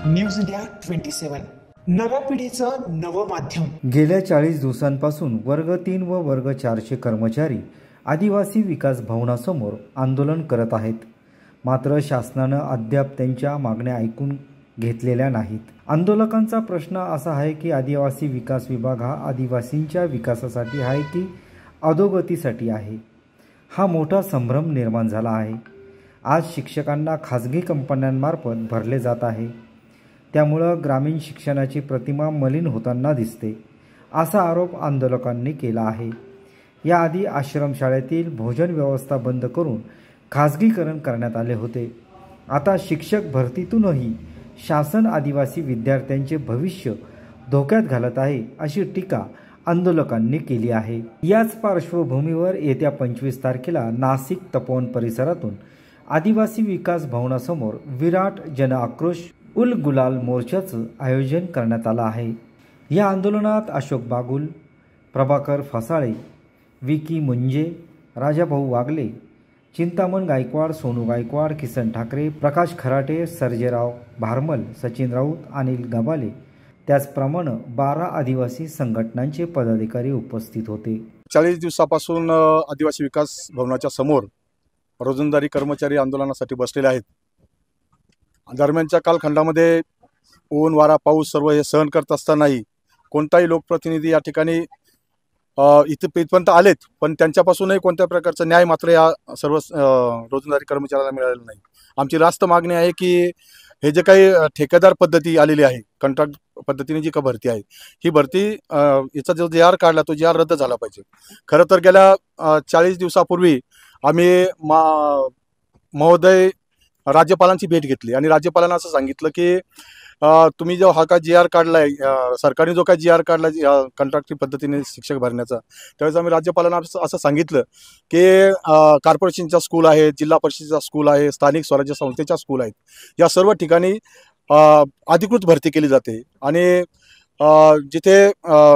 News India 27 नव्या पिढीचं नवं माध्यम। गेल्या 40 दिवसांपासून वर्ग 3 व वर्ग 4चे कर्मचारी आदिवासी विकास भवनासमोर आंदोलन करत आहेत। मात्र शासनाने अद्याप त्यांच्या मागण्या ऐकून घेतलेल्या नाहीत। आंदोलकांचा प्रश्न असा आहे की आदिवासी विकास विभाग हा आदिवासींच्या विकासासाठी आहे की अधोगतीसाठी आहे। हा मोठा संभ्रम निर्माण झाला आहे। आज शिक्षकांना खाजगी कंपन्यांमार्फत भरले जात आहे। त्यामुळे ग्रामीण शिक्षणाची प्रतिमा मलिन होताना दिसते, असा आरोप आंदोलकांनी केला आहे। याआधी आश्रमशाळेतील भोजन व्यवस्था बंद करून खाजगीकरण करण्यात आले होते। आता शिक्षक भरतीतूनही शासन आदिवासी विद्यार्थ्यांचे भविष्य धोक्यात घालत आहे, अशी टीका आंदोलकांनी केली आहे। याच पार्श्वभूमीवर येत्या 25 तारखेला नाशिक तपोवन परिसरातून आदिवासी विकास भवनासमोर विराट जन आक्रोश उल गुलाल मोर्चाचं आयोजन करण्यात आलं आहे। या आंदोलनात अशोक बागुल, प्रभाकर फसाळे, विकी मुंजे, राजाभाऊ वागले, चिंतामण गायकवाड, सोनू गायकवाड, किसन ठाकरे, प्रकाश खराटे, सर्जेराव भारमल, सचिन राऊत, अनिल गबाले त्याचप्रमाणे 12 आदिवासी संघटनांचे पदाधिकारी उपस्थित होते। 40 दिवसापासून आदिवासी विकास भवनाच्या समोर रोजंदारी कर्मचारी आंदोलनासाठी बसलेले आहेत। दरम्यानच्या कालखंडामध्ये ऊन वारा पाऊस सर्व हे सहन करत असतानाही कोणताही लोकप्रतिनिधी या ठिकाणी इथपर्यंत आलेत, पण त्यांच्यापासूनही कोणत्या प्रकारचा न्याय मात्र या सर्व रोजंदारी कर्मचाऱ्यांना मिळालेला नाही। आमची रास्त मागणी आहे की हे जे काही ठेकेदार पद्धती आलेली आहे, कॉन्ट्रॅक्ट पद्धतीने जी का भरती आहे, ही भरती याचा जो जी आर काढला तो जी आर रद्द झाला पाहिजे। खरं तर गेल्या 40 दिवसापूर्वी आम्ही महोदय राज्यपालांची भेट घेतली आणि राज्यपालांना असं सांगितलं की तुम्ही जो हा का जी आर काढलाय, सरकारने जो काय जी आर काढला कॉन्ट्रॅक्टरी पद्धतीने शिक्षक भरण्याचा, त्यावेळेस आम्ही राज्यपालांना असं सांगितलं की कॉर्पोरेशनच्या स्कूल आहेत, जिल्हा परिषदेच्या स्कूल आहे, स्थानिक स्वराज्य संस्थेच्या स्कूल आहेत, या सर्व ठिकाणी अधिकृत भरती केली जाते आणि जिथे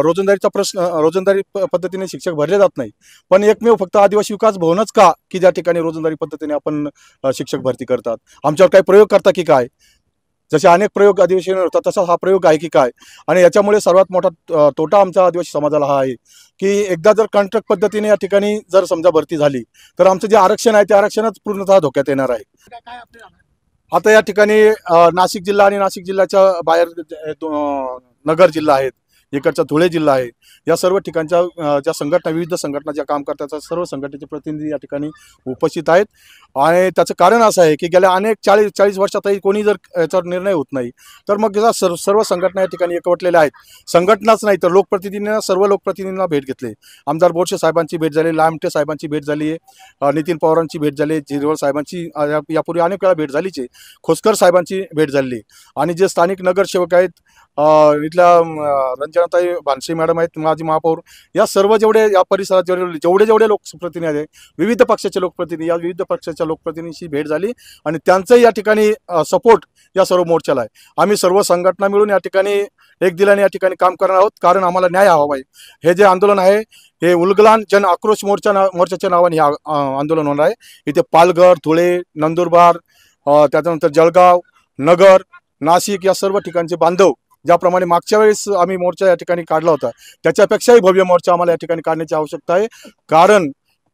रोजंदारी पद्धतीने शिक्षक भरले जात नाही, पण एकमेव फक्त आदिवासी विकास भवनच का की ज्या ठिकाणी रोजंदारी पद्धतीने आपण शिक्षक भरती करतात। आमच्यावर काही प्रयोग करता की काय? जसे अनेक प्रयोग आदिवासींवर होतात तसा हा प्रयोग आहे की काय? आणि याच्यामुळे सर्वात मोठा तोटा आमच्या आदिवासी समाजाला हा आहे की एकदा जर कॉन्ट्रॅक्ट पद्धतीने या ठिकाणी जर समजा भरती झाली तर आमचं जे आरक्षण आहे ते आरक्षणच पूर्णतः धोक्यात येणार आहे। आता या ठिकाणी नाशिक जिल्हा आणि नाशिक जिल्ह्याच्या बाहेर नगर जिल्हा आहेत, इकडचा धुळे जिल्हा आहे, या सर्व ठिकाणच्या ज्या संघटना, विविध संघटना ज्या काम करतात, सर्व संघटनेचे प्रतिनिधी या ठिकाणी उपस्थित आहेत। आणि त्याचं कारण असं आहे की गेल्या अनेक 40 वर्षातही कोणी जर याच्यावर निर्णय होत नाही तर मग सर्व संघटना या ठिकाणी एकवटलेल्या आहेत। संघटनाच नाही तर लोकप्रतिनिधींना, सर्व लोकप्रतिनिधींना भेट घेतली। आमदार बोरसे साहेबांची भेट झाली, लामटे साहेबांची भेट झाली आहे, नितीन पवारांची भेट झाली, झिरवळ साहेबांची यापूर्वी अनेक वेळा भेट झालीच आहे, खोसकर साहेबांची भेट झाली आणि जे स्थानिक नगरसेवक आहेत, इथल्या रंजनाताई भानसे मॅडम आहेत, माजी महापौर, या सर्व जेवढे या परिसरात जेवढे लोकप्रतिनिधी आहेत, विविध पक्षाचे लोकप्रतिनिधी, या विविध पक्षाच्या लोकप्रतिनिधींची भेट झाली आणि त्यांचं या ठिकाणी सपोर्ट या सर्व मोर्चाला आहे। आम्ही सर्व संघटना मिळून या ठिकाणी एक दिलाने या ठिकाणी काम करणार आहोत, कारण आम्हाला न्याय हवा आहे। हे जे आंदोलन आहे हे उलगलान जन आक्रोश मोर्चाच्या नावाने हे आंदोलन होणार आहे। इथे पालघर, धुळे, नंदुरबार, त्याच्यानंतर जळगाव, नगर, नाशिक या सर्व ठिकाणचे बांधव ज्याप्रमाणे मागच्या वेळेस आम्ही मोर्चा या ठिकाणी काढला होता त्याच्यापेक्षाही भव्य मोर्चा आम्हाला या ठिकाणी काढण्याची आवश्यकता आहे,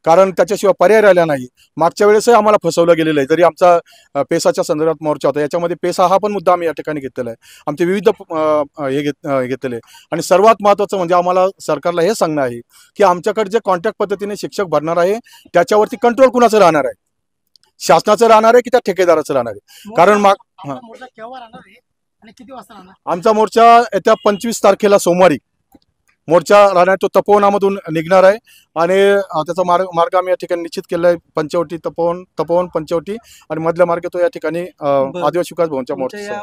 कारण त्याच्याशिवाय पर्याय राहिला नाही। मागच्या वेळेसही आम्हाला फसवलं गेलेलं आहे, जरी आमचा पेसाच्या संदर्भात मोर्चा होता, याच्यामध्ये पेसा हा पण मुद्दा आम्ही या ठिकाणी घेतलेला आहे, आमचे विविध घेतलेले। आणि सर्वात महत्त्वाचं म्हणजे आम्हाला सरकारला हे सांगणं आहे की आमच्याकडे जे कॉन्ट्रॅक्ट पद्धतीने शिक्षक भरणार आहे त्याच्यावरती कंट्रोल कुणाचं राहणार आहे, शासनाचं राहणार आहे की त्या ठेकेदाराचं राहणार आहे? कारण आमचा मोर्चा येत्या 25 तारखेला सोमवारी मोर्चा राहणार, तो तपोवनामधून निघणार आहे आणि त्याचा मार्ग आम्ही या ठिकाणी निश्चित केला आहे, पंचवटी तपोवन पंचवटी आणि मधला मार्ग तो या ठिकाणी आदिवासी विकास भवनच्या मोर्चा।